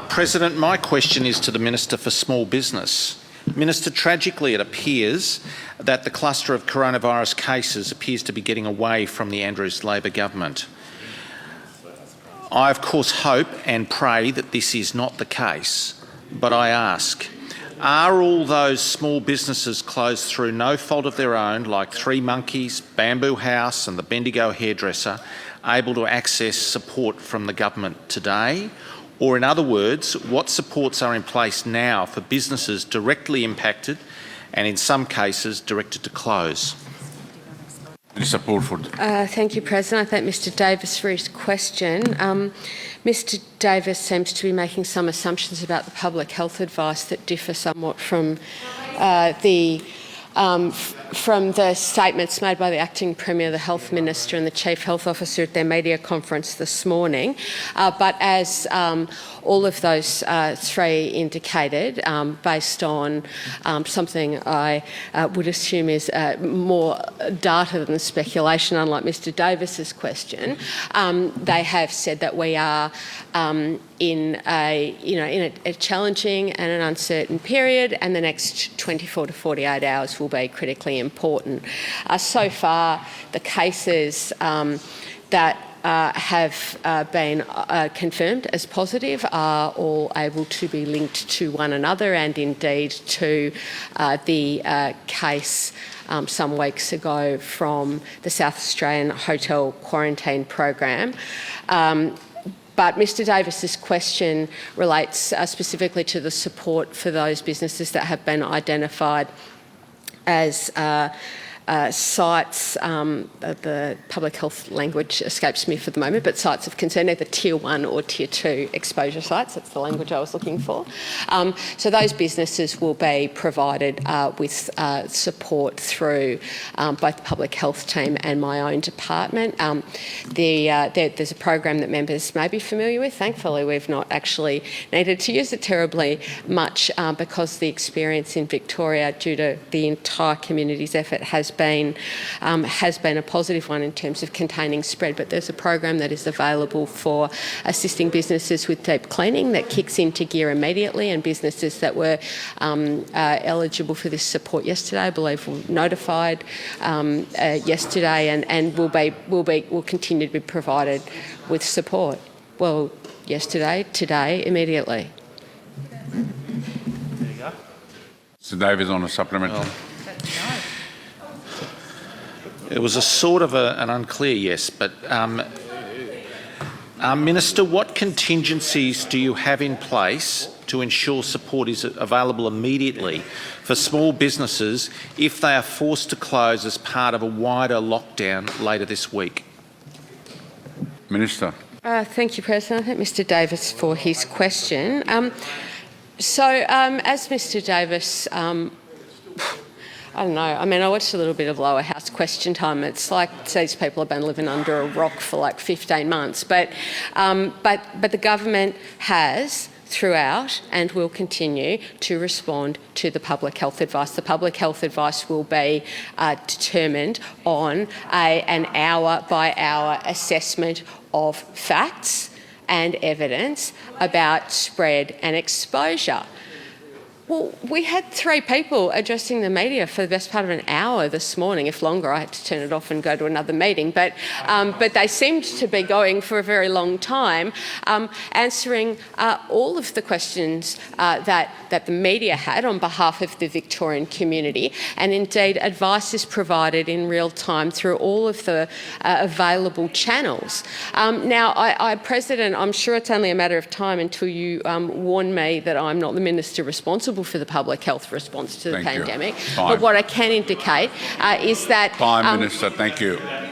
President, my question is to the Minister for Small Business. Minister, tragically it appears that the cluster of coronavirus cases appears to be getting away from the Andrews Labor government. I of course hope and pray that this is not the case, but I ask, are all those small businesses closed through no fault of their own, like Three Monkeys, Bamboo House and the Bendigo Hairdresser, able to access support from the government today? Or in other words, what supports are in place now for businesses directly impacted and in some cases directed to close? Minister Pulford. Thank you, President. I thank Mr Davis for his question. Mr Davis seems to be making some assumptions about the public health advice that differ somewhat from the statements made by the Acting Premier, the Health Minister and the Chief Health Officer at their media conference this morning. But as all of those three indicated, based on something I would assume is more data than speculation, unlike Mr Davis's question, they have said that we are in a challenging and an uncertain period, and the next 24 to 48 hours will be critically important. So far, the cases that have been confirmed as positive are all able to be linked to one another, and indeed to the case some weeks ago from the South Australian hotel quarantine program. But Mr Davis's question relates specifically to the support for those businesses that have been identified as sites, the public health language escapes me for the moment, but sites of concern, either Tier 1 or Tier 2 exposure sites. That's the language I was looking for. So those businesses will be provided with support through both the public health team and my own department. There's a program that members may be familiar with. Thankfully, we've not actually needed to use it terribly much because the experience in Victoria, due to the entire community's effort, has been a positive one in terms of containing spread. But there's a program that is available for assisting businesses with deep cleaning that kicks into gear immediately, and businesses that were eligible for this support yesterday, I believe, were notified yesterday, and will continue to be provided with support. Well, yesterday, today, immediately. There you go. Mr Davis on a supplementary. It was a sort of an unclear yes, but Minister, what contingencies do you have in place to ensure support is available immediately for small businesses if they are forced to close as part of a wider lockdown later this week? Minister. Thank you, President. I thank Mr Davis for his question. As Mr Davis, I don't know. I mean, I watched a little bit of Lower House Question Time. It's like these people have been living under a rock for like 15 months. But the government has throughout and will continue to respond to the public health advice. The public health advice will be determined on an hour-by-hour assessment of facts and evidence about spread and exposure. Well, we had three people addressing the media for the best part of an hour this morning, if longer. I had to turn it off and go to another meeting. But they seemed to be going for a very long time, answering all of the questions that the media had on behalf of the Victorian community. And indeed, advice is provided in real time through all of the available channels. Now, President, I'm sure it's only a matter of time until you warn me that I'm not the minister responsible for the public health response to the pandemic. But what I can indicate is that... Prime Minister, thank you.